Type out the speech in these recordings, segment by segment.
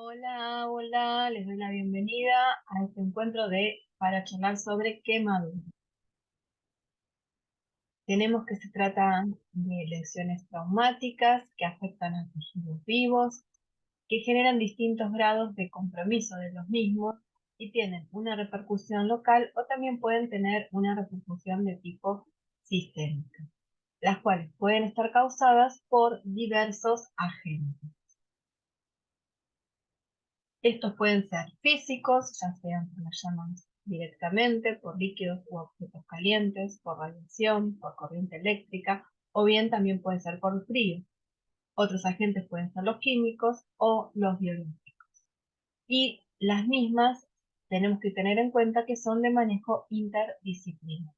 Hola, hola, les doy la bienvenida a este encuentro para charlar sobre quemaduras. Tenemos que se trata de lesiones traumáticas que afectan a tejidos vivos, que generan distintos grados de compromiso de los mismos y tienen una repercusión local o también pueden tener una repercusión de tipo sistémica, las cuales pueden estar causadas por diversos agentes. Estos pueden ser físicos, ya sean por las llamas directamente, por líquidos u objetos calientes, por radiación, por corriente eléctrica, o bien también puede ser por frío. Otros agentes pueden ser los químicos o los biológicos. Y las mismas tenemos que tener en cuenta que son de manejo interdisciplinario.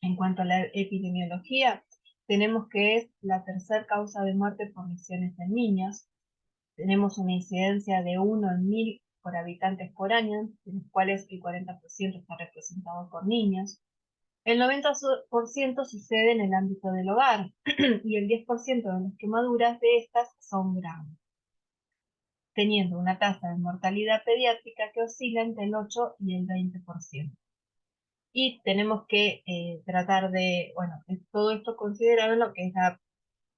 En cuanto a la epidemiología, tenemos que es la tercera causa de muerte por lesiones en niños. Tenemos una incidencia de 1 en 1000 por habitantes por año, de los cuales el 40% está representado por niños. El 90% sucede en el ámbito del hogar y el 10% de las quemaduras de estas son graves, teniendo una tasa de mortalidad pediátrica que oscila entre el 8 y el 20%. Y tenemos que tratar de, bueno, todo esto considerado en lo que es la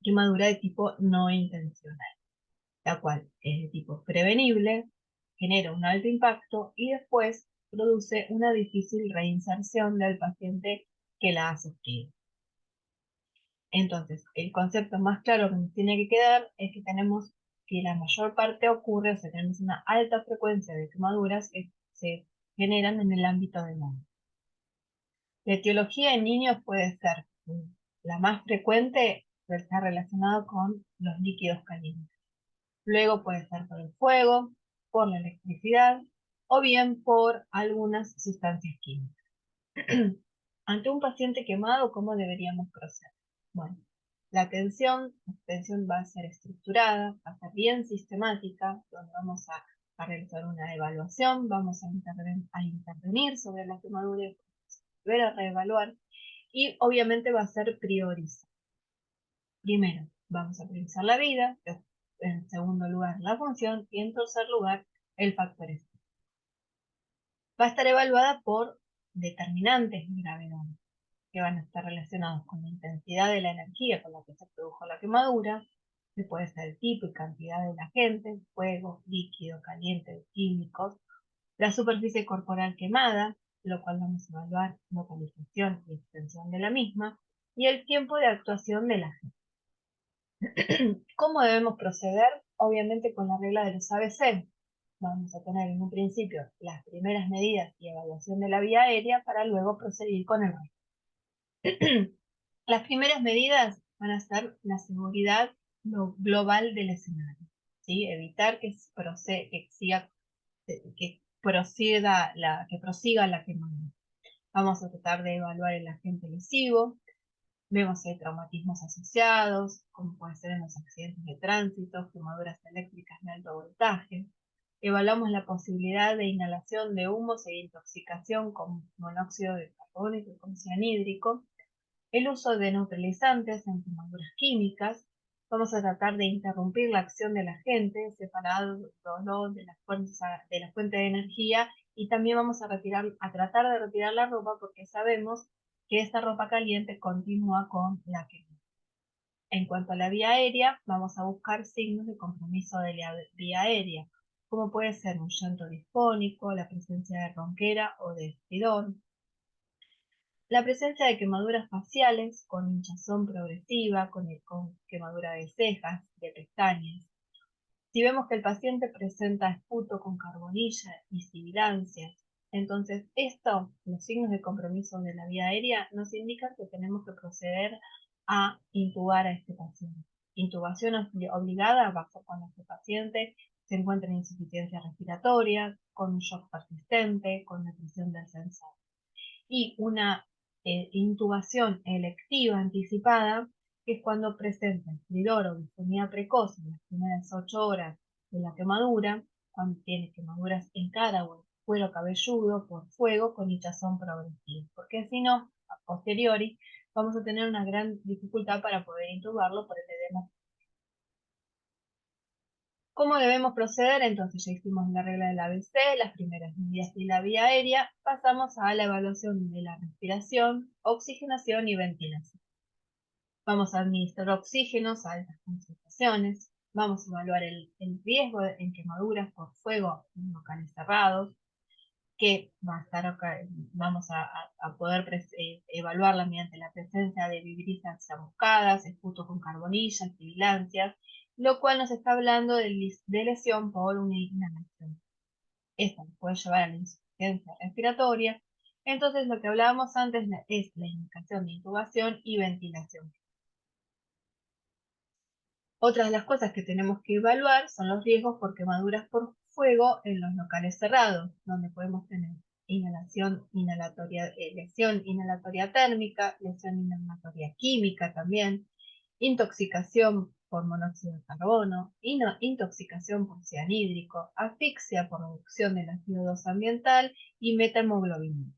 quemadura de tipo no intencional, la cual es de tipo prevenible, genera un alto impacto y después produce una difícil reinserción del paciente que la ha sufrido. Entonces, el concepto más claro que nos tiene que quedar es que tenemos que la mayor parte ocurre, o sea, tenemos una alta frecuencia de quemaduras que se generan en el ámbito del mundo. La etiología en niños puede ser la más frecuente, está relacionada con los líquidos calientes. Luego puede ser por el fuego, por la electricidad o bien por algunas sustancias químicas. Ante un paciente quemado, ¿cómo deberíamos proceder? Bueno, la atención va a ser estructurada, va a ser bien sistemática, donde vamos a realizar una evaluación, vamos a intervenir sobre la quemadura, volver a reevaluar y obviamente va a ser priorizar. Primero, vamos a priorizar la vida, en segundo lugar la función y en tercer lugar el factor estrés. Va a estar evaluada por determinantes de gravedad que van a estar relacionados con la intensidad de la energía con la que se produjo la quemadura, que puede ser el tipo y cantidad del agente, fuego, líquido, caliente, químicos, la superficie corporal quemada, lo cual vamos a evaluar localización y extensión de la misma, y el tiempo de actuación del agente. ¿Cómo debemos proceder? Obviamente con la regla de los ABC. Vamos a tener en un principio las primeras medidas y evaluación de la vía aérea para luego proseguir con el resto. Las primeras medidas van a ser la seguridad global del escenario, ¿sí? Evitar que prosiga la quemadura. Vamos a tratar de evaluar el agente lesivo. Vemos si hay traumatismos asociados, como puede ser en los accidentes de tránsito, quemaduras eléctricas de alto voltaje. Evaluamos la posibilidad de inhalación de humos e intoxicación con monóxido de carbono y con cianhídrico. El uso de neutralizantes en quemaduras químicas. Vamos a tratar de interrumpir la acción del agente, separándolo de la fuente de energía, y también vamos a tratar de retirar la ropa porque sabemos que esta ropa caliente continúa con la quema. En cuanto a la vía aérea, vamos a buscar signos de compromiso de la vía aérea, como puede ser un llanto disfónico, la presencia de ronquera o de estridor, la presencia de quemaduras faciales con hinchazón progresiva, con quemadura de cejas, de pestañas. Si vemos que el paciente presenta esputo con carbonilla y sibilancias, entonces los signos de compromiso de la vía aérea, nos indican que tenemos que proceder a intubar a este paciente. Intubación obligada va a ser cuando este paciente se encuentra en insuficiencia respiratoria, con un shock persistente, con depresión del sensor. Y una intubación electiva anticipada, que es cuando presenta estridor o disfonía precoz en las primeras 8 horas de la quemadura, cuando tiene quemaduras en cara o en cuero cabelludo por fuego con hinchazón progresivo, porque si no, a posteriori, vamos a tener una gran dificultad para poder intubarlo por el edema. ¿Cómo debemos proceder? Entonces ya hicimos la regla del ABC, las primeras medidas de la vía aérea, pasamos a la evaluación de la respiración, oxigenación y ventilación. Vamos a administrar oxígenos a altas concentraciones, vamos a evaluar el riesgo en quemaduras por fuego en locales cerrados, que va a estar, vamos a poder evaluarla mediante la presencia de vibrisas chamuscadas, esputos con carbonillas, sibilancias, lo cual nos está hablando de lesión por una inhalación. Esta puede llevar a la insuficiencia respiratoria. Entonces, lo que hablábamos antes es la indicación de intubación y ventilación. Otras de las cosas que tenemos que evaluar son los riesgos por quemaduras por fuego en los locales cerrados, donde podemos tener inhalación inhalatoria, lesión inhalatoria térmica, lesión inhalatoria química también, intoxicación por monóxido de carbono, intoxicación por cianhídrico, asfixia por reducción de la CO2 ambiental y metahemoglobina.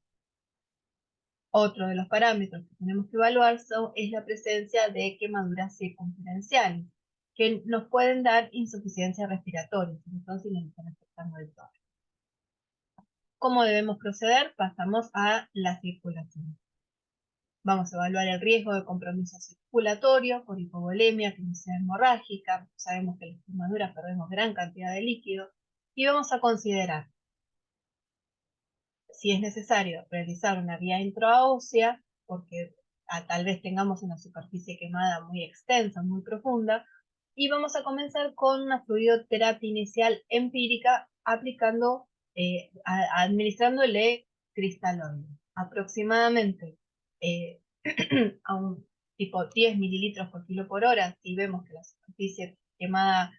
Otro de los parámetros que tenemos que evaluar es la presencia de quemaduras circunferenciales, que nos pueden dar insuficiencia respiratoria, entonces nos están afectando el tórax. ¿Cómo debemos proceder? Pasamos a la circulación. Vamos a evaluar el riesgo de compromiso circulatorio por hipovolemia que no sea hemorrágica. Sabemos que en las quemaduras perdemos gran cantidad de líquido. Y vamos a considerar si es necesario realizar una vía intraósea, porque tal vez tengamos una superficie quemada muy extensa, muy profunda, y vamos a comenzar con una fluidoterapia inicial empírica aplicando, administrándole cristalóide. Aproximadamente a un tipo 10 mililitros por kilo por hora, si vemos que la superficie quemada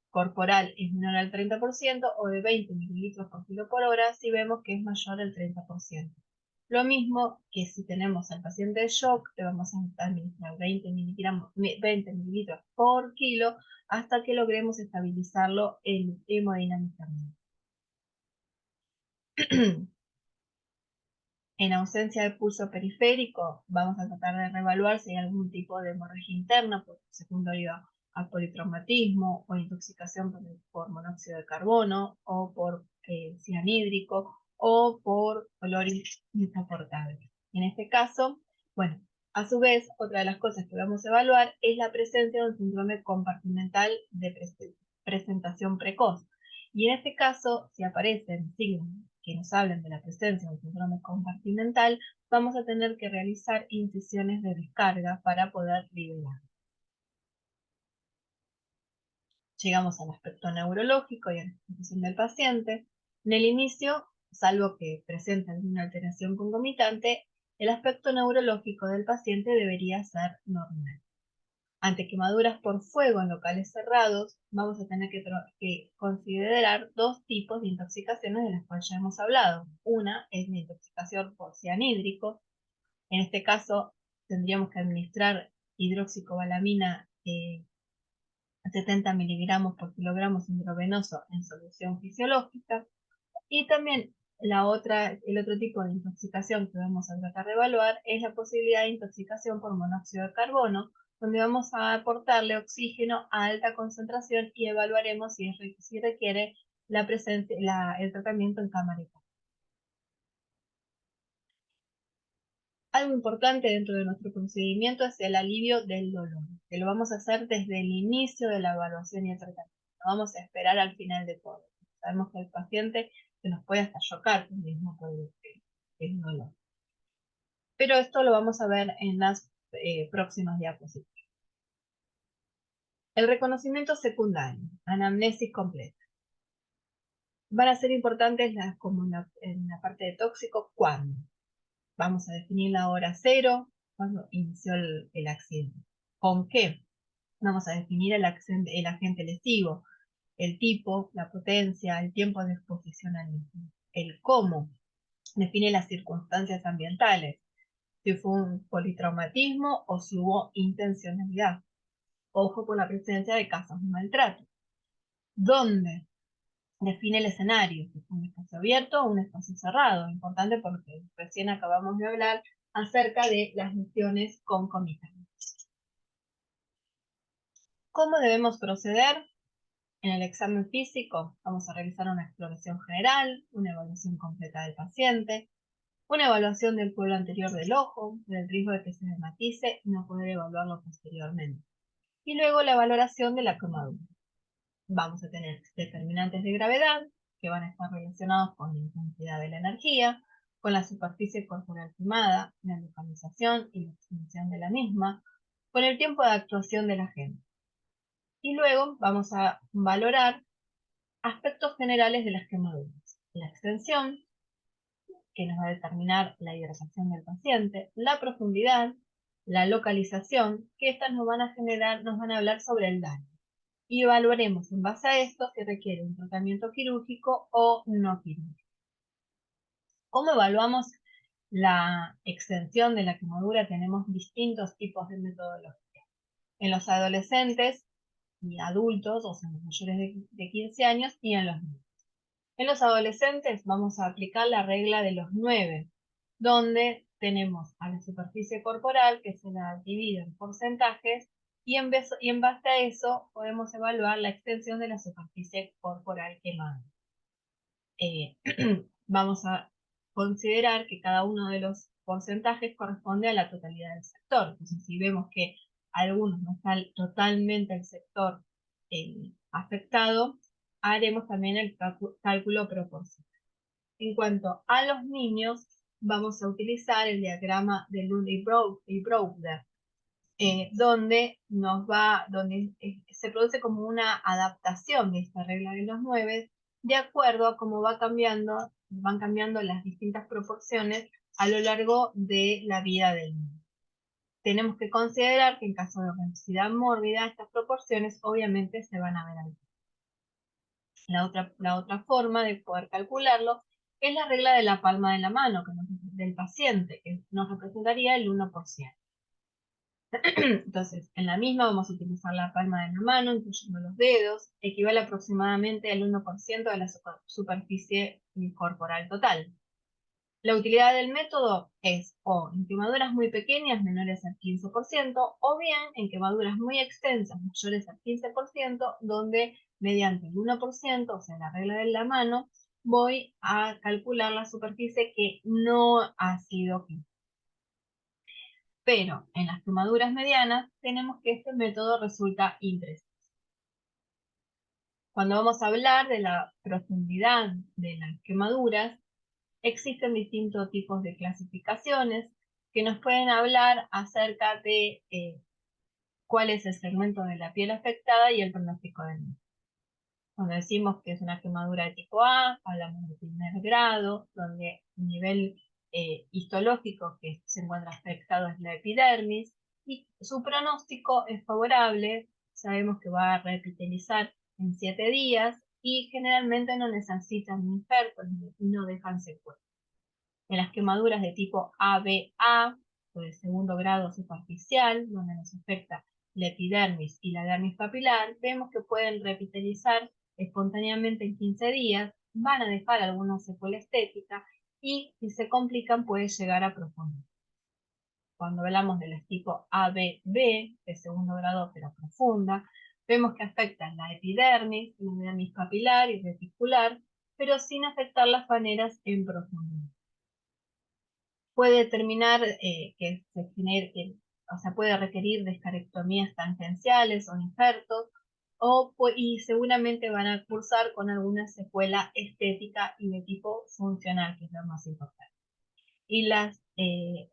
corporal es menor al 30%, o de 20 mililitros por kilo por hora si vemos que es mayor al 30%. Lo mismo que si tenemos al paciente de shock, le vamos a administrar 20 mililitros por kilo hasta que logremos estabilizarlo hemodinámicamente. En ausencia de pulso periférico, vamos a tratar de reevaluar si hay algún tipo de hemorragia interna secundario a politraumatismo o intoxicación por monóxido de carbono o por cianhídrico o por olor insoportable. En este caso, bueno, a su vez, otra de las cosas que vamos a evaluar es la presencia de un síndrome compartimental de presentación precoz. Y en este caso, si aparecen signos que nos hablen de la presencia del síndrome compartimental, vamos a tener que realizar incisiones de descarga para poder liberar. Llegamos al aspecto neurológico y a la situación del paciente. En el inicio, salvo que presente alguna alteración concomitante, el aspecto neurológico del paciente debería ser normal. Ante quemaduras por fuego en locales cerrados, vamos a tener que considerar dos tipos de intoxicaciones de las cuales ya hemos hablado. Una es la intoxicación por cianhídrico. En este caso, tendríamos que administrar hidroxicobalamina 70 miligramos por kilogramo intravenoso en solución fisiológica. Y también el otro tipo de intoxicación que vamos a tratar de evaluar es la posibilidad de intoxicación por monóxido de carbono, donde vamos a aportarle oxígeno a alta concentración y evaluaremos si requiere el tratamiento en cámara. Algo importante dentro de nuestro procedimiento es el alivio del dolor, que lo vamos a hacer desde el inicio de la evaluación y el tratamiento. No vamos a esperar al final de todo. Sabemos que el paciente se nos puede hasta chocar mismo por el dolor. Pero esto lo vamos a ver en las próximas diapositivas. El reconocimiento secundario, anamnesis completa. Van a ser importantes como en la parte de tóxico, ¿cuándo? Vamos a definir la hora cero, cuando inició el accidente. ¿Con qué? Vamos a definir el agente lesivo, el tipo, la potencia, el tiempo de exposición al mismo. El cómo define las circunstancias ambientales, si fue un politraumatismo o si hubo intencionalidad. Ojo con la presencia de casos de maltrato. ¿Dónde? Define el escenario, si es un espacio abierto o un espacio cerrado. Importante porque recién acabamos de hablar acerca de las lesiones concomitantes. ¿Cómo debemos proceder? En el examen físico vamos a realizar una exploración general, una evaluación completa del paciente, una evaluación del pueblo anterior del ojo, del riesgo de que se dermatice y no poder evaluarlo posteriormente. Y luego la valoración de la quemadura. Vamos a tener determinantes de gravedad, que van a estar relacionados con la intensidad de la energía, con la superficie corporal quemada, la localización y la extensión de la misma, con el tiempo de actuación del agente. Y luego vamos a valorar aspectos generales de las quemaduras. La extensión, que nos va a determinar la hidratación del paciente, la profundidad, la localización, que estas nos van a hablar sobre el daño. Y evaluaremos en base a esto si requiere un tratamiento quirúrgico o no quirúrgico. ¿Cómo evaluamos la extensión de la quemadura? Tenemos distintos tipos de metodología. En los adolescentes y adultos, o sea, los mayores de 15 años, y en los niños. En los adolescentes vamos a aplicar la regla de los 9, donde tenemos a la superficie corporal que se la divide en porcentajes y en base a eso podemos evaluar la extensión de la superficie corporal quemada. Vamos a considerar que cada uno de los porcentajes corresponde a la totalidad del sector. Entonces, si vemos que algunos no están totalmente el sector afectado, haremos también el cálculo proporcional. En cuanto a los niños, vamos a utilizar el diagrama de Lund y Brouwer, donde se produce como una adaptación de esta regla de los 9 de acuerdo a cómo van cambiando las distintas proporciones a lo largo de la vida del niño. Tenemos que considerar que en caso de obesidad mórbida, estas proporciones obviamente se van a ver alteradas. La otra forma de poder calcularlo es la regla de la palma de la mano del paciente, que nos representaría el 1%. Entonces, en la misma vamos a utilizar la palma de la mano, incluyendo los dedos, equivale aproximadamente al 1% de la superficie corporal total. La utilidad del método es o en quemaduras muy pequeñas menores al 15%, o bien en quemaduras muy extensas mayores al 15%, donde mediante el 1%, o sea la regla de la mano, voy a calcular la superficie que no ha sido quemada. Pero en las quemaduras medianas tenemos que este método resulta impreciso. Cuando vamos a hablar de la profundidad de las quemaduras, existen distintos tipos de clasificaciones que nos pueden hablar acerca de cuál es el segmento de la piel afectada y el pronóstico del mismo. Cuando decimos que es una quemadura de tipo A, hablamos de primer grado, donde el nivel histológico que se encuentra afectado es la epidermis, y su pronóstico es favorable. Sabemos que va a reepitelizar en 7 días y generalmente no necesitan injertos y no dejan secuelas. En las quemaduras de tipo ABA, o de segundo grado superficial, donde nos afecta la epidermis y la dermis papilar, vemos que pueden reepitelizar espontáneamente en 15 días, van a dejar alguna secuela estética y si se complican puede llegar a profundidad. Cuando hablamos de los tipos ABB, de segundo grado pero profunda, vemos que afectan la epidermis, la dermis papilar y reticular, pero sin afectar las paneras en profundidad. Puede determinar que se genere, o sea, puede requerir descarectomías tangenciales o injertos, y seguramente van a cursar con alguna secuela estética y de tipo funcional, que es lo más importante. Y las de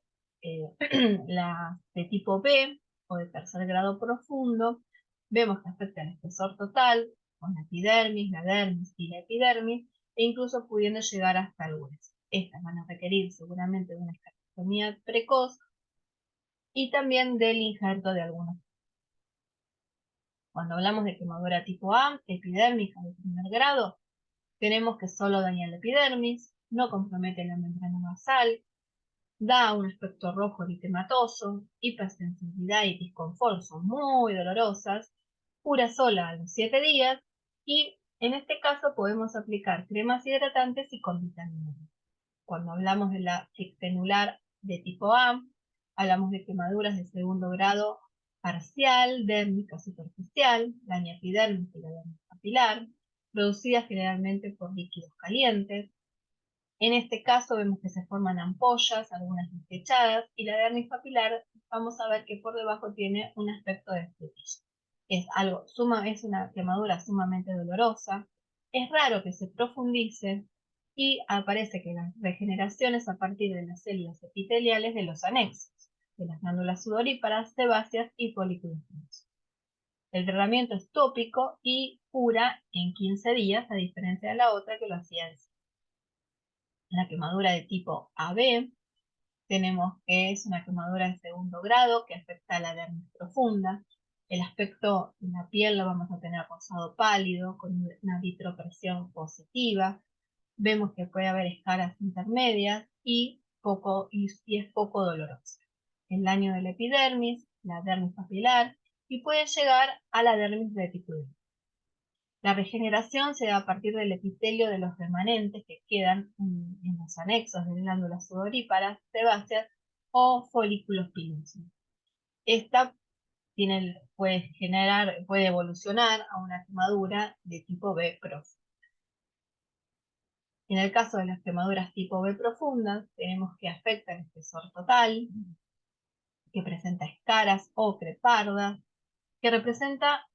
tipo B, o de tercer grado profundo, vemos que afectan el espesor total, con la epidermis, la dermis y la epidermis, e incluso pudiendo llegar hasta el hueso. Estas van a requerir seguramente de una escalectomía precoz y también del injerto de algunos. Cuando hablamos de quemadura tipo A, epidérmica de primer grado, tenemos que solo daña la epidermis, no compromete la membrana basal, da un aspecto rojo eritematoso, hipersensibilidad y disconfort son muy dolorosas, cura sola a los 7 días y en este caso podemos aplicar cremas hidratantes y con vitamina D. Cuando hablamos de la extenular de tipo A, hablamos de quemaduras de segundo grado parcial, dérmica superficial, daña epidermis y la dermis papilar, producida generalmente por líquidos calientes. En este caso vemos que se forman ampollas, algunas despechadas, y la dermis papilar vamos a ver que por debajo tiene un aspecto de frutilla. Es una quemadura sumamente dolorosa. Es raro que se profundice y aparece que la regeneración es a partir de las células epiteliales de los anexos, de las glándulas sudoríparas, sebáceas y folículos pilosos. El tratamiento es tópico y cura en 15 días, a diferencia de la otra que lo hacía en la quemadura de tipo AB. Tenemos que es una quemadura de segundo grado que afecta a la dermis profunda. El aspecto en la piel lo vamos a tener rosado pálido, con una vitropresión positiva. Vemos que puede haber escaras intermedias y es poco dolorosa. El daño de la epidermis, la dermis papilar y puede llegar a la dermis reticular. La regeneración se da a partir del epitelio de los remanentes que quedan en los anexos de glándulas sudoríparas, sebáceas o folículos pilosos. Esta puede evolucionar a una quemadura de tipo B profundo. En el caso de las quemaduras tipo B profundas, tenemos que afecta el espesor total, que presenta escaras o crepardas, que representa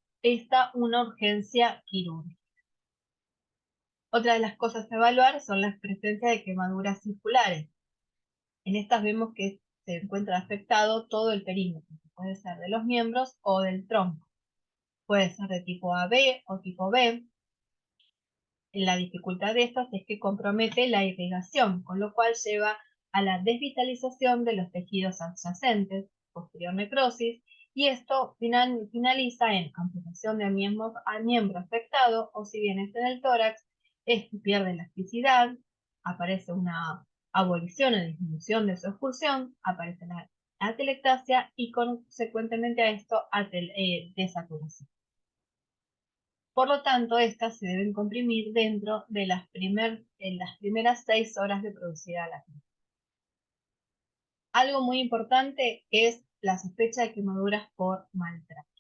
una urgencia quirúrgica. Otra de las cosas a evaluar son las presencias de quemaduras circulares. En estas vemos que se encuentra afectado todo el perímetro, puede ser de los miembros o del tronco. Puede ser de tipo AB o tipo B. La dificultad de estas es que compromete la irrigación, con lo cual lleva a la desvitalización de los tejidos adyacentes, posterior necrosis, y esto finaliza en amputación de miembro afectado, o si bien es en el tórax, pierde elasticidad, aparece una abolición o disminución de su expulsión, aparece la atelectasia y consecuentemente a esto desaturación. Por lo tanto, estas se deben comprimir dentro de en las primeras 6 horas de producida la quemadura. Algo muy importante es la sospecha de quemaduras por maltrato.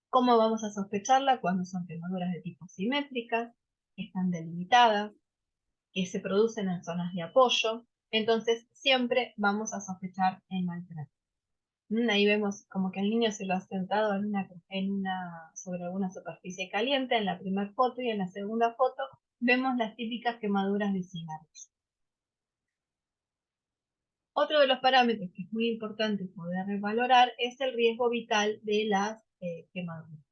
¿Cómo vamos a sospecharla? Cuando son quemaduras de tipo simétricas, están delimitadas, que se producen en zonas de apoyo, entonces siempre vamos a sospechar el maltrato. Ahí vemos como que el niño se lo ha sentado sobre alguna superficie caliente en la primera foto, y en la segunda foto vemos las típicas quemaduras de cigarrillo. Otro de los parámetros que es muy importante poder valorar es el riesgo vital de las quemaduras.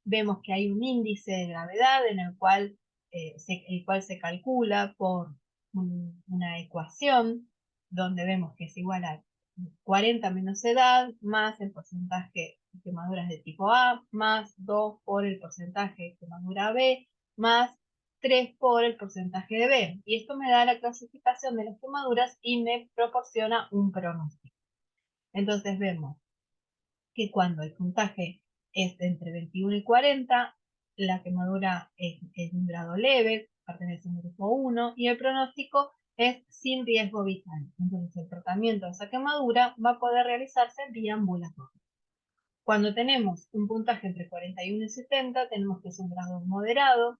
Vemos que hay un índice de gravedad en el cual se calcula por una ecuación donde vemos que es igual a 40 menos edad, más el porcentaje de quemaduras de tipo A, más 2 por el porcentaje de quemadura B, más 3 por el porcentaje de B. Y esto me da la clasificación de las quemaduras y me proporciona un pronóstico. Entonces vemos que cuando el puntaje es de entre 21 y 40, la quemadura es de un grado leve, pertenece a un grupo 1, y el pronóstico es sin riesgo vital. Entonces el tratamiento de esa quemadura va a poder realizarse vía ambulatorio. Cuando tenemos un puntaje entre 41 y 70, tenemos que es un grado moderado,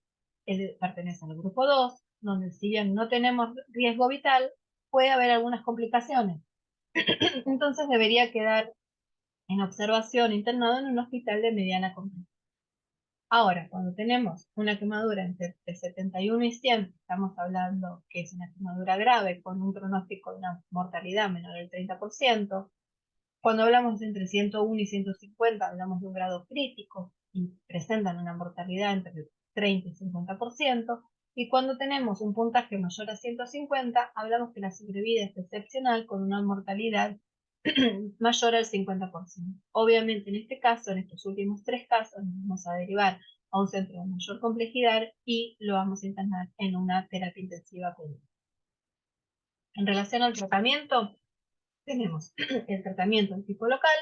pertenece al grupo 2, donde si bien no tenemos riesgo vital, puede haber algunas complicaciones. Entonces debería quedar en observación internado en un hospital de mediana complejidad. Ahora, cuando tenemos una quemadura entre 71 y 100, estamos hablando que es una quemadura grave con un pronóstico de una mortalidad menor del 30%. Cuando hablamos entre 101 y 150, hablamos de un grado crítico y presentan una mortalidad entre el 30 y 50%. Y cuando tenemos un puntaje mayor a 150, hablamos que la sobrevida es excepcional con una mortalidad mayor al 50%. Obviamente en este caso, en estos últimos 3 casos, nos vamos a derivar a un centro de mayor complejidad y lo vamos a internar en una terapia intensiva pediátrica. En relación al tratamiento, tenemos el tratamiento en tipo local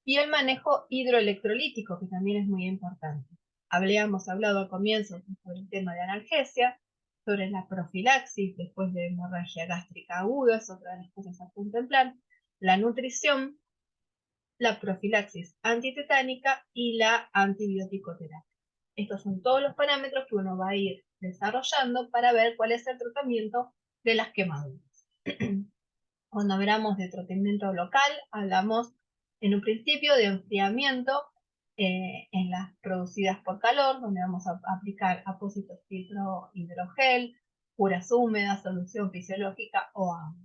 y el manejo hidroelectrolítico, que también es muy importante. Habíamos hablado al comienzo sobre el tema de analgesia, sobre la profilaxis después de hemorragia gástrica aguda, es otra de las cosas a contemplar, la nutrición, la profilaxis antitetánica y la antibiótico-terapia. Estos son todos los parámetros que uno va a ir desarrollando para ver cuál es el tratamiento de las quemaduras. Cuando hablamos de tratamiento local, hablamos en un principio de enfriamiento en las producidas por calor, donde vamos a aplicar apósitos filtro hidrogel, curas húmedas, solución fisiológica o agua.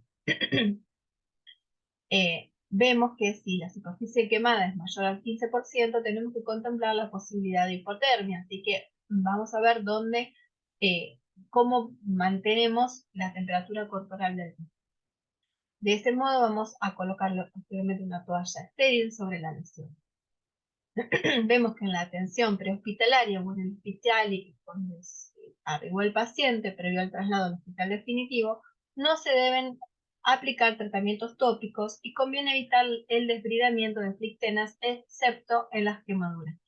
Vemos que si la superficie quemada es mayor al 15%, tenemos que contemplar la posibilidad de hipotermia. Así que vamos a ver cómo mantenemos la temperatura corporal del cuerpo. De este modo vamos a colocar posteriormente una toalla estéril sobre la lesión. Vemos que en la atención prehospitalaria o en el hospital y cuando arribó el paciente previo al traslado al hospital definitivo, no se deben aplicar tratamientos tópicos y conviene evitar el desbridamiento de flictenas excepto en las quemaduras.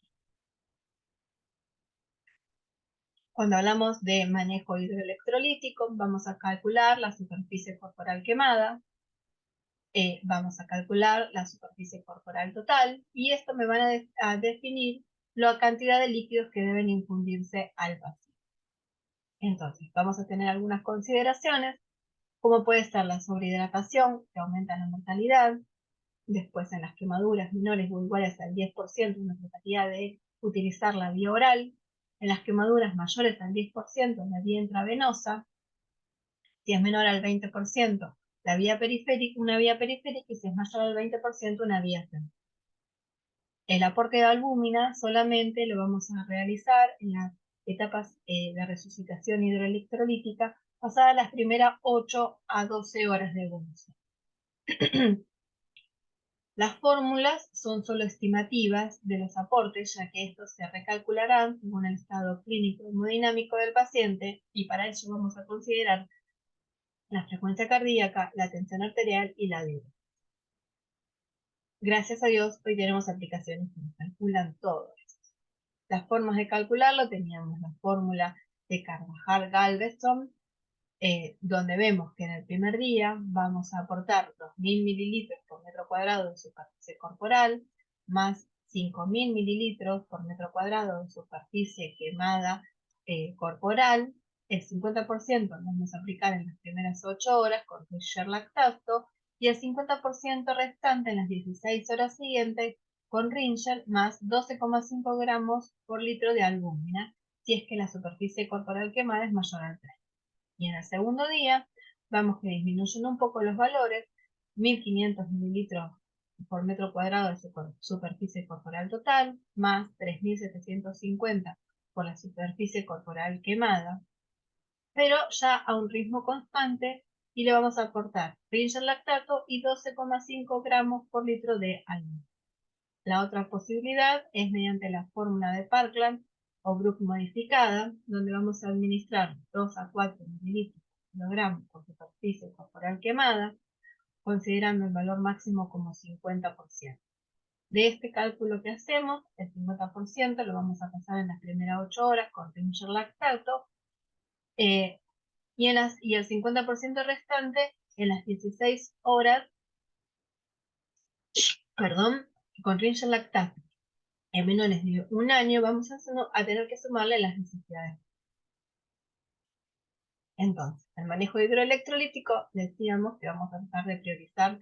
Cuando hablamos de manejo hidroelectrolítico, vamos a calcular la superficie corporal quemada, vamos a calcular la superficie corporal total y esto me van a definir la cantidad de líquidos que deben infundirse al paciente. Entonces, vamos a tener algunas consideraciones, como puede ser la sobrehidratación, que aumenta la mortalidad. Después, en las quemaduras menores o iguales al 10%, una necesidad de utilizar la vía oral. En las quemaduras mayores al 10%, la vía intravenosa. Si es menor al 20%, la vía periférica, una vía periférica, y si es mayor al 20%, una vía central. El aporte de albúmina solamente lo vamos a realizar en las etapas de resucitación hidroelectrolítica pasadas las primeras 8 a 12 horas de evolución. Las fórmulas son solo estimativas de los aportes, ya que estos se recalcularán según el estado clínico y hemodinámico del paciente, y para ello vamos a considerar la frecuencia cardíaca, la tensión arterial y la diuresis. Gracias a Dios, hoy tenemos aplicaciones que nos calculan todo esto. Las formas de calcularlo teníamos la fórmula de Carvajal-Galveston, donde vemos que en el primer día vamos a aportar 2.000 mililitros por metro cuadrado de superficie corporal, más 5.000 mililitros por metro cuadrado de superficie quemada corporal. El 50% lo vamos a aplicar en las primeras 8 horas con Ringer lactato y el 50% restante en las 16 horas siguientes con Ringer más 12,5 gramos por litro de albúmina, si es que la superficie corporal quemada es mayor al 3. Y en el segundo día, vamos que disminuyen un poco los valores, 1.500 mililitros por metro cuadrado de superficie corporal total, más 3.750 por la superficie corporal quemada, pero ya a un ritmo constante, y le vamos a aportar Ringer lactato y 12,5 gramos por litro de albúmina. La otra posibilidad es mediante la fórmula de Parkland o Brook modificada, donde vamos a administrar 2 a 4 mililitros por kilogramo por superficie corporal quemada, considerando el valor máximo como 50%. De este cálculo que hacemos, el 50% lo vamos a pasar en las primeras 8 horas con Ringer lactato, y el 50% restante en las 16 horas, con Ringer lactato. En menores de un año vamos a tener que sumarle las necesidades. Entonces, el manejo hidroelectrolítico, decíamos que vamos a tratar de priorizar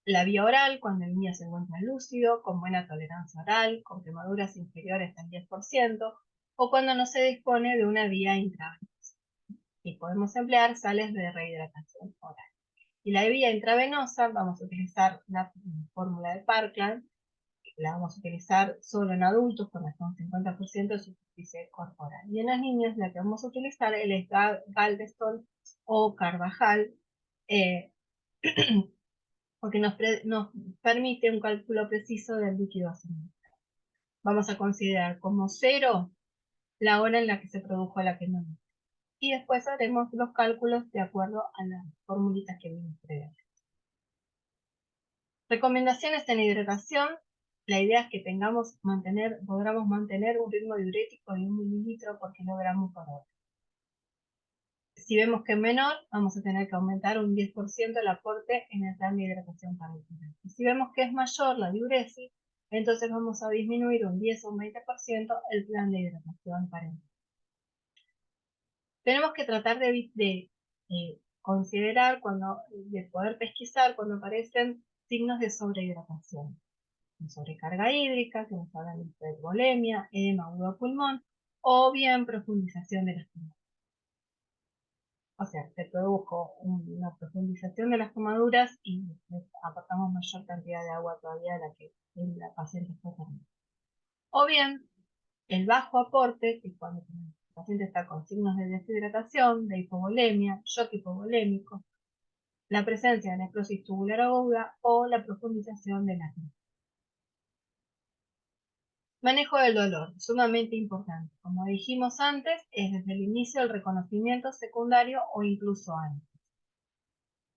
la vía oral cuando el niño se encuentra lúcido, con buena tolerancia oral, con quemaduras inferiores al 10%, o cuando no se dispone de una vía intravenosa. Y podemos emplear sales de rehidratación oral. Y la vía intravenosa, vamos a utilizar la fórmula de Parkland, la vamos a utilizar solo en adultos con hasta un 50% de superficie corporal. Y en las niñas la que vamos a utilizar es Galveston o Carvajal, porque nos permite un cálculo preciso del líquido suministrado. Vamos a considerar como 0 la hora en la que se produjo la quemadura. Y después haremos los cálculos de acuerdo a las formulitas que vimos previamente. Recomendaciones en hidratación. La idea es que podamos mantener un ritmo diurético de 1 mililitro por kilogramo por hora. Si vemos que es menor, vamos a tener que aumentar un 10% el aporte en el plan de hidratación parenteral. Y si vemos que es mayor la diuresis, entonces vamos a disminuir un 10 o un 20% el plan de hidratación parenteral. Tenemos que tratar de considerar, de poder pesquisar cuando aparecen signos de sobrehidratación, de sobrecarga hídrica, que nos hablan de hipervolemia, edema agudo de pulmón, o bien profundización de las quemaduras. O sea, se produjo una profundización de las quemaduras y aportamos mayor cantidad de agua todavía de la que la paciente fue tomando. O bien, el bajo aporte, que cuando el paciente está con signos de deshidratación, de hipovolemia, shock hipovolémico, la presencia de necrosis tubular aguda o la profundización de la quemaduras. Manejo del dolor, sumamente importante. Como dijimos antes, es desde el inicio del reconocimiento secundario o incluso antes.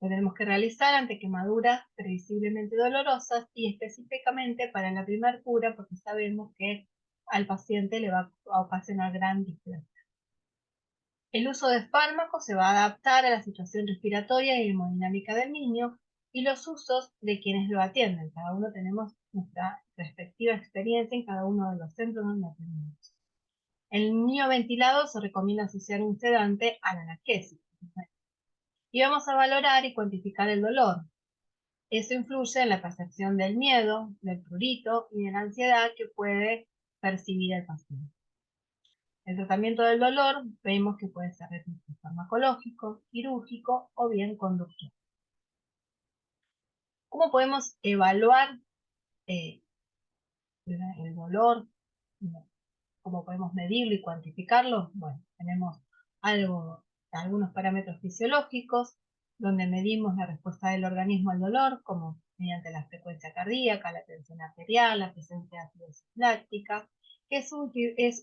Lo tenemos que realizar ante quemaduras previsiblemente dolorosas y específicamente para la primera cura porque sabemos que al paciente le va a ocasionar gran displasia. El uso de fármacos se va a adaptar a la situación respiratoria y hemodinámica del niño y los usos de quienes lo atienden. Cada uno tenemos nuestra respectiva experiencia en cada uno de los centros donde atendemos. En el niño ventilado se recomienda asociar un sedante a la analgesia. Y vamos a valorar y cuantificar el dolor. Eso influye en la percepción del miedo, del prurito y de la ansiedad que puede percibir el paciente. El tratamiento del dolor vemos que puede ser farmacológico, quirúrgico o bien conductual. ¿Cómo podemos evaluar el dolor? ¿Cómo podemos medirlo y cuantificarlo? Bueno, tenemos algunos parámetros fisiológicos, donde medimos la respuesta del organismo al dolor, como mediante la frecuencia cardíaca, la tensión arterial, la presencia de acidosis láctica, que es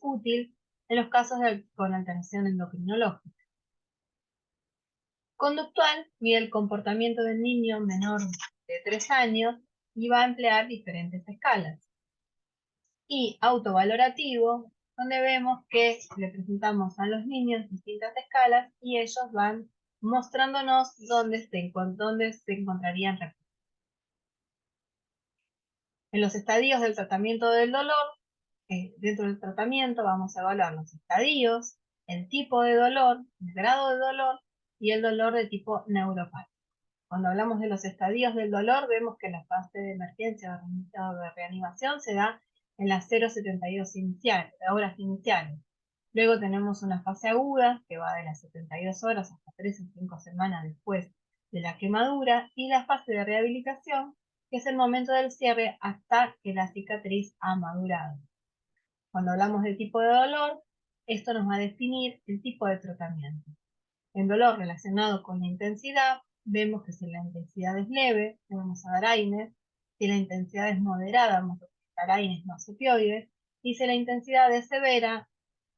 útil en los casos con alteración endocrinológica. Conductual mide el comportamiento del niño menor de 3 años y va a emplear diferentes escalas. Y autovalorativo, donde vemos que le presentamos a los niños distintas escalas y ellos van mostrándonos dónde se encontrarían. En los estadios del tratamiento del dolor, dentro del tratamiento vamos a evaluar los estadios, el tipo de dolor, el grado de dolor y el dolor de tipo neuropático. Cuando hablamos de los estadios del dolor, vemos que la fase de emergencia o de reanimación se da en las 0,72 horas iniciales. Luego tenemos una fase aguda que va de las 72 horas hasta 3 o 5 semanas después de la quemadura y la fase de rehabilitación, que es el momento del cierre hasta que la cicatriz ha madurado. Cuando hablamos del tipo de dolor, esto nos va a definir el tipo de tratamiento. En dolor relacionado con la intensidad, vemos que si la intensidad es leve, le vamos a dar AINES, si la intensidad es moderada, vamos a utilizar AINES más opioides, y si la intensidad es severa,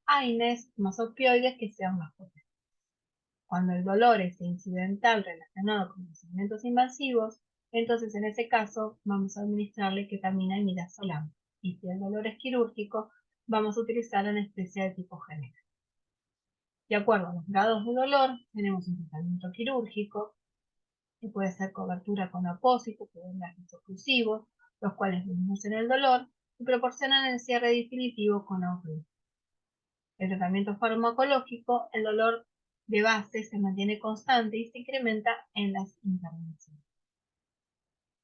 AINES más opioides que sean más potentes. Cuando el dolor es incidental relacionado con procedimientos invasivos, entonces en ese caso vamos a administrarle ketamina y midazolam. Y si el dolor es quirúrgico, vamos a utilizar anestesia de tipo general. De acuerdo a los grados de dolor, tenemos un tratamiento quirúrgico, que puede ser cobertura con apósitos o vendajes oclusivos, los cuales disminuyen el dolor y proporcionan el cierre definitivo con AUPRI. El tratamiento farmacológico, el dolor de base se mantiene constante y se incrementa en las intervenciones.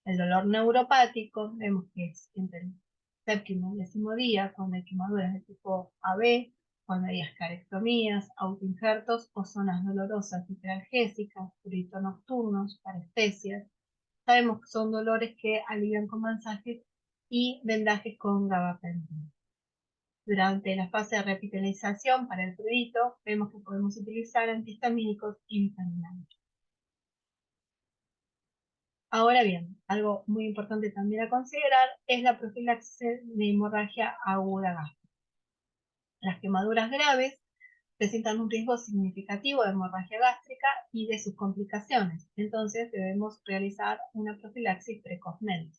El dolor neuropático, vemos que es entre el séptimo y 10º día, cuando hay quemaduras de tipo AB, cuando hay ascarectomías, autoinjertos o zonas dolorosas hiperalgésicas, pruritos nocturnos, parestesias. Sabemos que son dolores que alivian con masajes y vendajes con gabapentina. Durante la fase de repitalización para el prurito, vemos que podemos utilizar antihistamínicos impermeables. Ahora bien, algo muy importante también a considerar es la profilaxis de hemorragia aguda gástrica. Las quemaduras graves presentan un riesgo significativo de hemorragia gástrica y de sus complicaciones, entonces debemos realizar una profilaxis precozmente.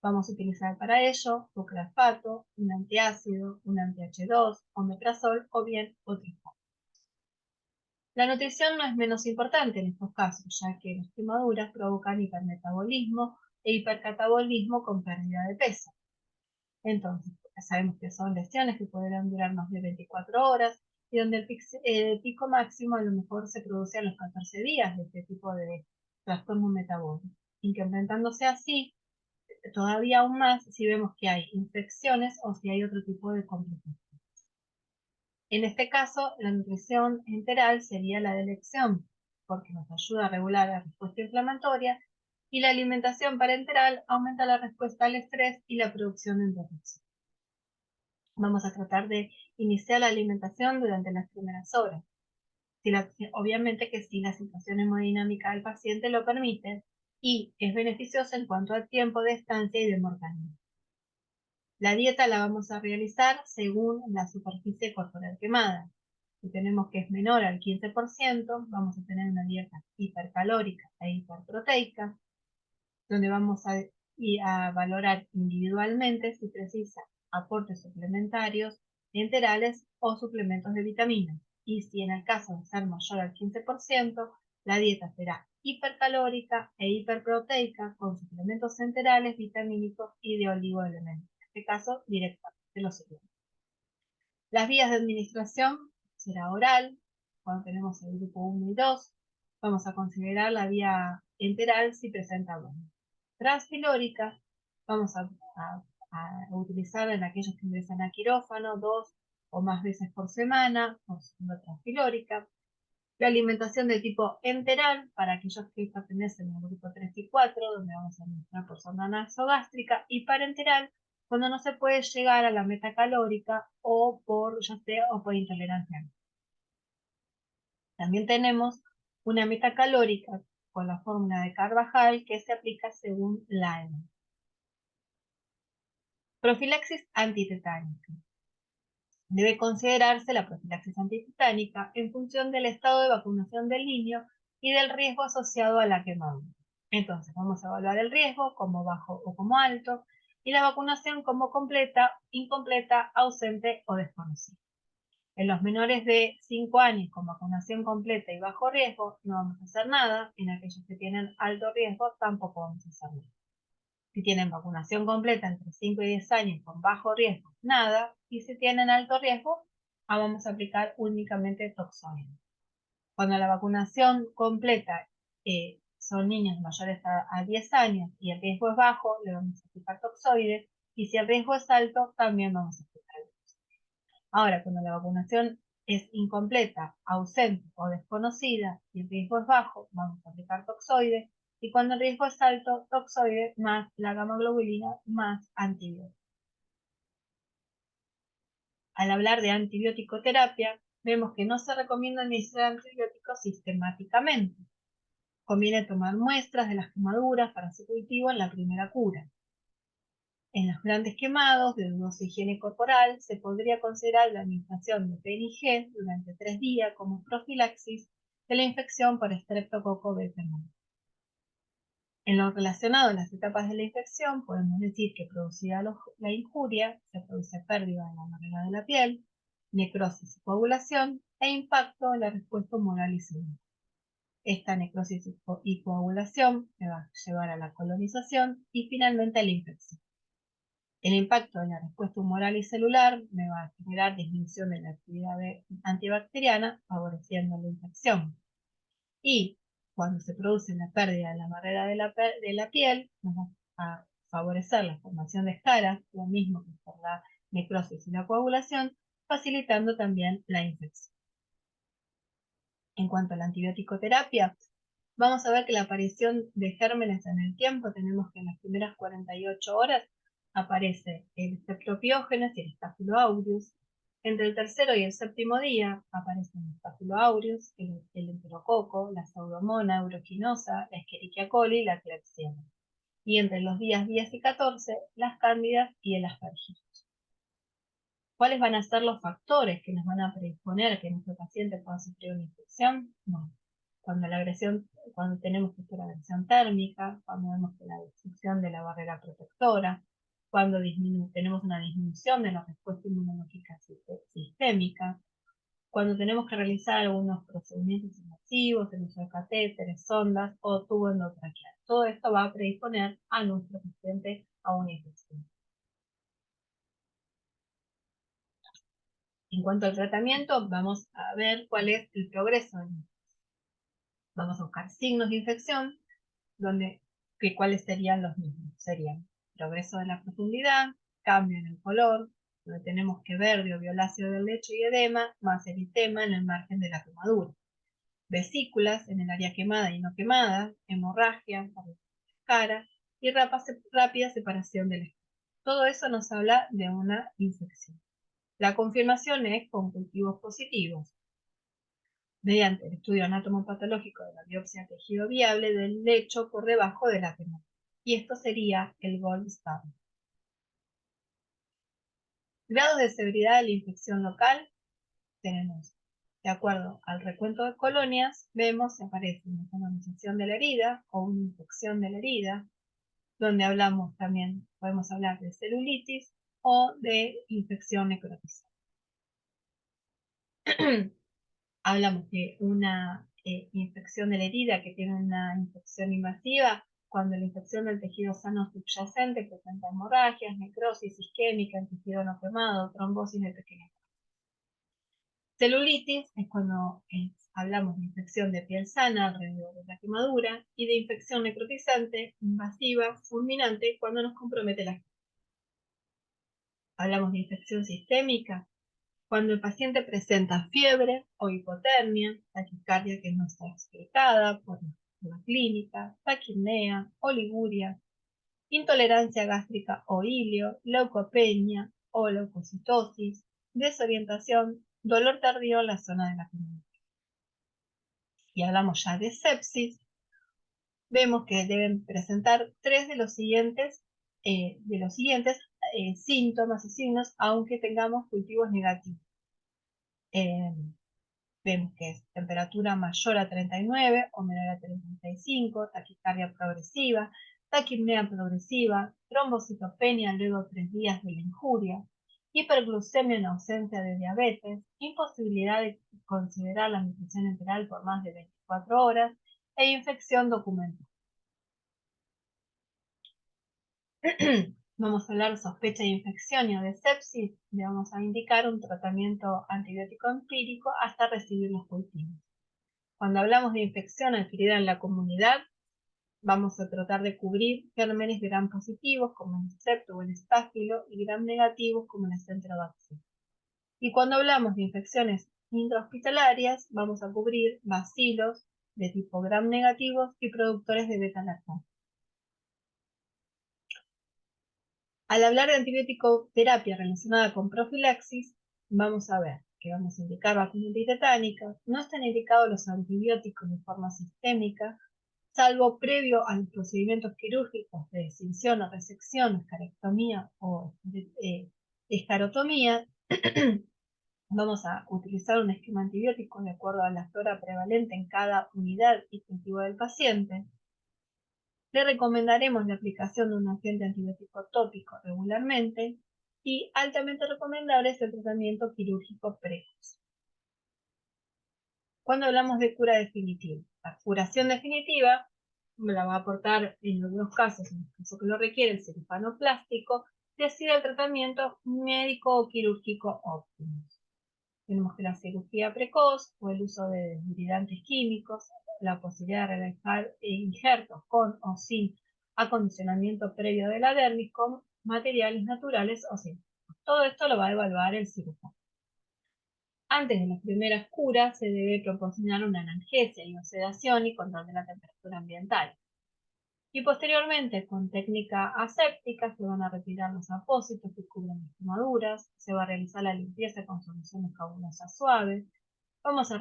Vamos a utilizar para ello bucralfato, un antiácido, un anti-H2, omeprazol o bien otros. La nutrición no es menos importante en estos casos, ya que las quemaduras provocan hipermetabolismo e hipercatabolismo con pérdida de peso. Entonces, sabemos que son lesiones que podrán durar más de 24 horas y donde el pico máximo a lo mejor se produce a los 14 días de este tipo de trastorno metabólico, incrementándose así todavía aún más si vemos que hay infecciones o si hay otro tipo de complicaciones. En este caso, la nutrición enteral sería la de elección, porque nos ayuda a regular la respuesta inflamatoria, y la alimentación parenteral aumenta la respuesta al estrés y la producción de endorfinas. Vamos a tratar de iniciar la alimentación durante las primeras horas. Obviamente que si la situación hemodinámica del paciente lo permite y es beneficiosa en cuanto al tiempo de estancia y de mortalidad. La dieta la vamos a realizar según la superficie corporal quemada. Si tenemos que es menor al 15%, vamos a tener una dieta hipercalórica e hiperproteica, donde vamos a valorar individualmente si precisa aportes suplementarios, enterales o suplementos de vitaminas. Y si en el caso de ser mayor al 15%, la dieta será hipercalórica e hiperproteica con suplementos enterales, vitamínicos y de oligoelementos. En este caso, directamente los suplementos. Las vías de administración será oral, cuando tenemos el grupo 1 y 2. Vamos a considerar la vía enteral si presenta bueno. Transfilórica, vamos a utilizarla en aquellos que ingresan a quirófano 2 o más veces por semana, consumiendo transfilórica. La alimentación de tipo enteral, para aquellos que pertenecen al grupo 3 y 4, donde vamos a administrar por sonda nasogástrica, y parenteral, cuando no se puede llegar a la meta calórica o por intolerancia. También tenemos una meta calórica con la fórmula de Carvajal que se aplica según la edad. Profilaxis antitetánica. Debe considerarse la profilaxis antitetánica en función del estado de vacunación del niño y del riesgo asociado a la quemadura. Entonces, vamos a evaluar el riesgo como bajo o como alto y la vacunación como completa, incompleta, ausente o desconocida. En los menores de 5 años con vacunación completa y bajo riesgo no vamos a hacer nada. En aquellos que tienen alto riesgo tampoco vamos a hacer nada. Si tienen vacunación completa entre 5 y 10 años con bajo riesgo, nada. Y si tienen alto riesgo, vamos a aplicar únicamente toxoide. Cuando la vacunación completa son niños mayores a 10 años y el riesgo es bajo, le vamos a aplicar toxoide. Y si el riesgo es alto, también vamos a aplicar toxoide. Ahora, cuando la vacunación es incompleta, ausente o desconocida y el riesgo es bajo, vamos a aplicar toxoide. Y cuando el riesgo es alto, toxoide más la gamma-globulina más antibiótico. Al hablar de antibiótico-terapia, vemos que no se recomienda administrar antibióticos sistemáticamente. Conviene tomar muestras de las quemaduras para su cultivo en la primera cura. En los grandes quemados de dudosa higiene corporal se podría considerar la administración de PNG durante 3 días como profilaxis de la infección por Streptococcus pneumoniae. En lo relacionado a las etapas de la infección, podemos decir que producida la injuria, se produce pérdida de la barrera de la piel, necrosis y coagulación, e impacto en la respuesta humoral y celular. Esta necrosis y coagulación me va a llevar a la colonización y finalmente a la infección. El impacto en la respuesta humoral y celular me va a generar disminución de la actividad antibacteriana, favoreciendo la infección. Y cuando se produce la pérdida de la barrera de la piel, nos va a favorecer la formación de escaras, lo mismo que por la necrosis y la coagulación, facilitando también la infección. En cuanto a la antibiótico-terapia, vamos a ver que la aparición de gérmenes en el tiempo, tenemos que en las primeras 48 horas aparece el Streptopiógenes y el Staphylo aureus. Entre el tercero y el séptimo día aparecen el Staphylo aureus, el enterococo, la pseudomonas aeruginosa, la Escherichia coli y la Klebsiella. Y entre los días 10 y 14, las cándidas y el aspergillus. ¿Cuáles van a ser los factores que nos van a predisponer a que nuestro paciente pueda sufrir una infección? Bueno, cuando tenemos que hacer agresión térmica, cuando vemos que la destrucción de la barrera protectora, cuando tenemos una disminución de la respuesta inmunológica sistémica, cuando tenemos que realizar algunos procedimientos invasivos, el uso de catéteres, sondas o tubo endotraqueal. Todo esto va a predisponer a nuestro paciente a una infección. En cuanto al tratamiento, vamos a ver cuál es el progreso. Vamos a buscar signos de infección, cuáles serían los mismos. Serían progreso de la profundidad, cambio en el color, donde tenemos que verde o violáceo del lecho y edema, más eritema en el margen de la quemadura. Vesículas en el área quemada y no quemada, hemorragia por la cara y rápida separación del estómago. Todo eso nos habla de una infección. La confirmación es con cultivos positivos, mediante el estudio anatomopatológico de la biopsia de tejido viable del lecho por debajo de la quemadura. Y esto sería el gold standard. Grados de severidad de la infección local tenemos, de acuerdo al recuento de colonias, vemos si aparece una colonización de la herida o una infección de la herida, donde hablamos también, podemos hablar de celulitis o de infección necrotizante. Hablamos de una infección de la herida que tiene una infección invasiva, cuando la infección del tejido sano subyacente presenta hemorragias, necrosis isquémica en tejido no quemado, trombosis de pequeñas. Celulitis es cuando hablamos de infección de piel sana alrededor de la quemadura y de infección necrotizante, invasiva, fulminante, cuando nos compromete la piel. Hablamos de infección sistémica, cuando el paciente presenta fiebre o hipotermia, taquicardia que no está explicada por la clínica, taquipnea, oliguria, intolerancia gástrica o ilio, leucopenia o leucocitosis, desorientación, dolor tardío en la zona de la quemadura. Y hablamos ya de sepsis, vemos que deben presentar tres de los siguientes síntomas y signos, aunque tengamos cultivos negativos. Vemos que es temperatura mayor a 39 o menor a 35, taquicardia progresiva, taquipnea progresiva, trombocitopenia luego de 3 días de la injuria, hiperglucemia en ausencia de diabetes, imposibilidad de considerar la nutrición enteral por más de 24 horas e infección documental. Vamos a hablar de sospecha de infección y o de sepsis, le vamos a indicar un tratamiento antibiótico empírico hasta recibir los cultivos. Cuando hablamos de infección adquirida en la comunidad, vamos a tratar de cubrir gérmenes gram positivos como el strepto o el estáfilo y gram negativos como la centrobacter. Y cuando hablamos de infecciones intrahospitalarias, vamos a cubrir bacilos de tipo gram negativos y productores de beta-lactamo. Al hablar de antibiótico-terapia relacionada con profilaxis, vamos a ver que vamos a indicar vacuna antitetánica. No están indicados los antibióticos de forma sistémica, salvo previo a los procedimientos quirúrgicos de escinción o resección, escarectomía o escarotomía. Vamos a utilizar un esquema antibiótico de acuerdo a la flora prevalente en cada unidad y cultivo del paciente. Le recomendaremos la aplicación de un agente antibiótico tópico regularmente y altamente recomendable es el tratamiento quirúrgico precoz. Cuando hablamos de cura definitiva, la curación definitiva la va a aportar en algunos casos, en el caso que lo requiere el cirujano plástico, decide el tratamiento médico o quirúrgico óptimo. Tenemos que la cirugía precoz o el uso de desbridantes químicos, la posibilidad de realizar injertos con o sin acondicionamiento previo de la dermis con materiales naturales o sin. Todo esto lo va a evaluar el cirujano. Antes de las primeras curas se debe proporcionar una analgesia y sedación y control de la temperatura ambiental. Y posteriormente, con técnica aséptica, se van a retirar los apósitos que cubren las quemaduras, se va a realizar la limpieza con soluciones jabonosas suaves, vamos a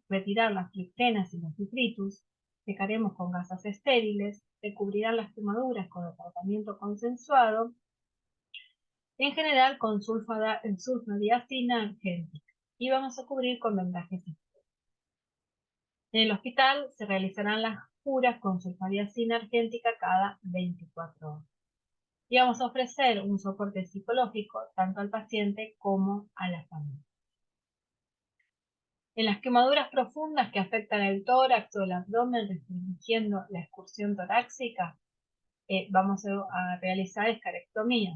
retirar las flictenas y los detritus, secaremos con gasas estériles, se cubrirán las quemaduras con el tratamiento consensuado, en general con sulfadiazina argéntica, y vamos a cubrir con vendajes. En el hospital se realizarán las curas con sulfadiazina argéntica cada 24 horas. Y vamos a ofrecer un soporte psicológico tanto al paciente como a la familia. En las quemaduras profundas que afectan el tórax o el abdomen, restringiendo la excursión torácica, vamos a realizar escarectomía.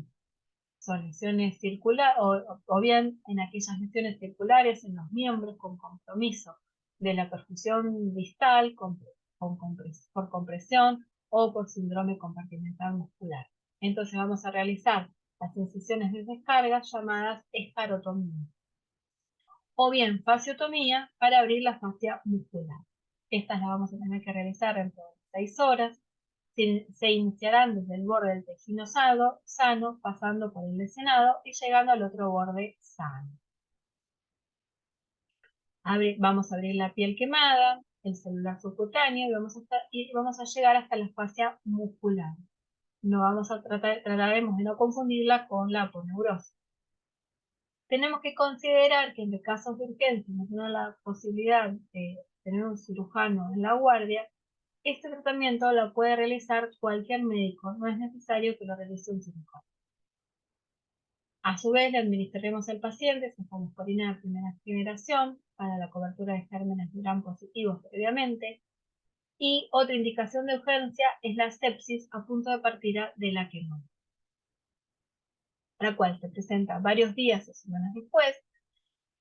Son lesiones circulares, o bien en aquellas lesiones circulares en los miembros con compromiso de la perfusión distal por compresión o por síndrome compartimental muscular. Entonces vamos a realizar las incisiones de descarga llamadas escarotomía. O bien fasciotomía para abrir la fascia muscular. Estas las vamos a tener que realizar dentro de 6 horas. Se iniciarán desde el borde del tejido sano, pasando por el lesionado y llegando al otro borde sano. Vamos a abrir la piel quemada, el celular subcutáneo y vamos a llegar hasta la fascia muscular. Trataremos de no confundirla con la aponeurosis. Tenemos que considerar que en casos de urgencia no tenemos la posibilidad de tener un cirujano en la guardia. Este tratamiento lo puede realizar cualquier médico, no es necesario que lo realice un cirujano. A su vez, le administraremos al paciente cefalosporina de primera generación para la cobertura de gérmenes gram positivos previamente. Y otra indicación de urgencia es la sepsis a punto de partida de la quemadura, la cual se presenta varios días o semanas después,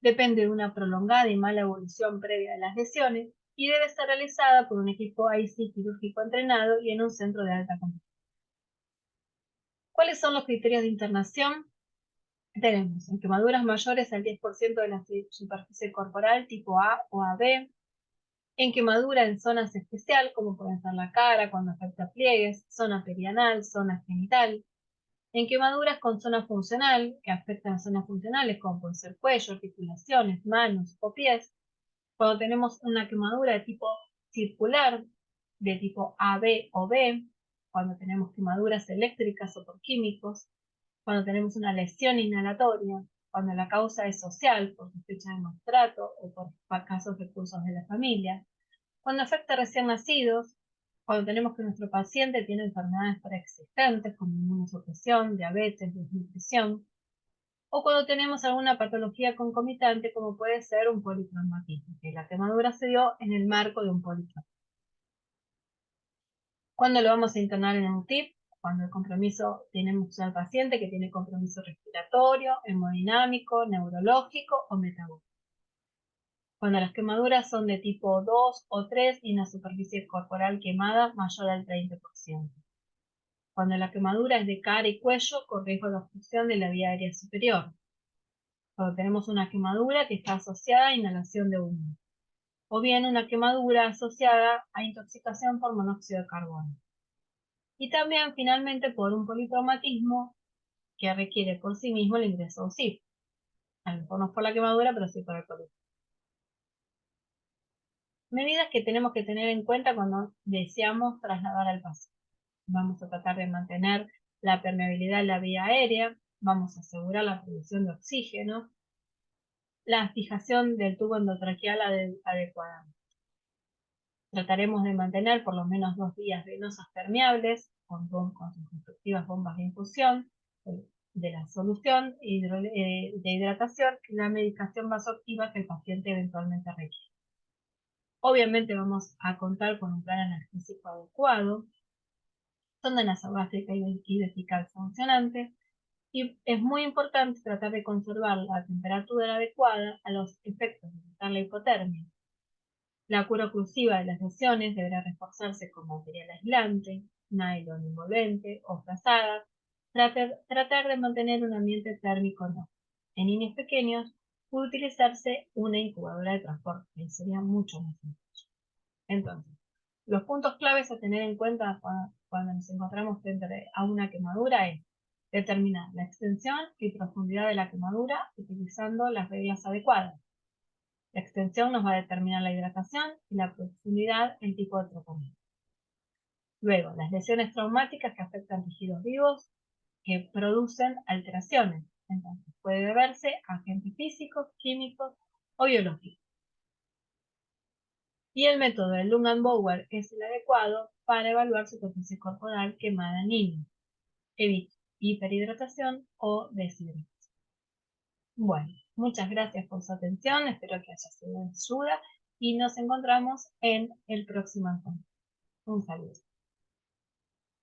depende de una prolongada y mala evolución previa de las lesiones y debe ser realizada por un equipo IC quirúrgico entrenado y en un centro de alta complejidad. ¿Cuáles son los criterios de internación? Tenemos en quemaduras mayores al 10% de la superficie corporal tipo A o AB, en quemadura en zonas especial, como pueden ser la cara cuando afecta pliegues, zona perianal, zona genital, en quemaduras con zona funcional, que afectan zonas funcionales como pueden ser cuello, articulaciones, manos o pies, cuando tenemos una quemadura de tipo circular, de tipo AB o B, cuando tenemos quemaduras eléctricas o por químicos, cuando tenemos una lesión inhalatoria, cuando la causa es social, por sospecha de maltrato o por casos recursos de la familia, cuando afecta a recién nacidos, cuando tenemos que nuestro paciente tiene enfermedades preexistentes como inmunosupresión, diabetes, desnutrición, o cuando tenemos alguna patología concomitante como puede ser un politraumatismo, que la quemadura se dio en el marco de un politraumatismo. ¿Cuándo lo vamos a internar en un TIP? Cuando el compromiso, tenemos al paciente que tiene compromiso respiratorio, hemodinámico, neurológico o metabólico. Cuando las quemaduras son de tipo 2 o 3 y una superficie corporal quemada mayor al 30%. Cuando la quemadura es de cara y cuello con riesgo de obstrucción de la vía aérea superior. Cuando tenemos una quemadura que está asociada a inhalación de humo. O bien una quemadura asociada a intoxicación por monóxido de carbono. Y también finalmente por un politraumatismo que requiere por sí mismo el ingreso a UCI. A lo mejor no por la quemadura, pero sí por el politraumatismo. Medidas que tenemos que tener en cuenta cuando deseamos trasladar al paciente. Vamos a tratar de mantener la permeabilidad de la vía aérea, vamos a asegurar la producción de oxígeno, la fijación del tubo endotraqueal adecuada. Trataremos de mantener por lo menos 2 vías venosas permeables con sus respectivas bombas de infusión de la solución de hidratación y la medicación vasoactiva que el paciente eventualmente requiere. Obviamente vamos a contar con un plan analgésico adecuado, sonda nasogástrica y vesical funcionante, y es muy importante tratar de conservar la temperatura adecuada a los efectos de evitar la hipotermia. La cura oclusiva de las lesiones deberá reforzarse con material aislante, nylon envolvente o frazadas, tratar de mantener un ambiente térmico no. En niños pequeños puede utilizarse una incubadora de transporte, que sería mucho más sencillo. Entonces, los puntos claves a tener en cuenta cuando nos encontramos frente a una quemadura es determinar la extensión y profundidad de la quemadura utilizando las reglas adecuadas. La extensión nos va a determinar la hidratación y la profundidad el tipo de tratamiento. Luego, las lesiones traumáticas que afectan tejidos vivos que producen alteraciones. Entonces, puede deberse a agentes físicos, químicos o biológicos. Y el método de Lungan-Bower es el adecuado para evaluar superficie corporal quemada en niños. Evite hiperhidratación o deshidratación. Bueno, muchas gracias por su atención, espero que haya sido de ayuda y nos encontramos en el próximo encuentro. Un saludo.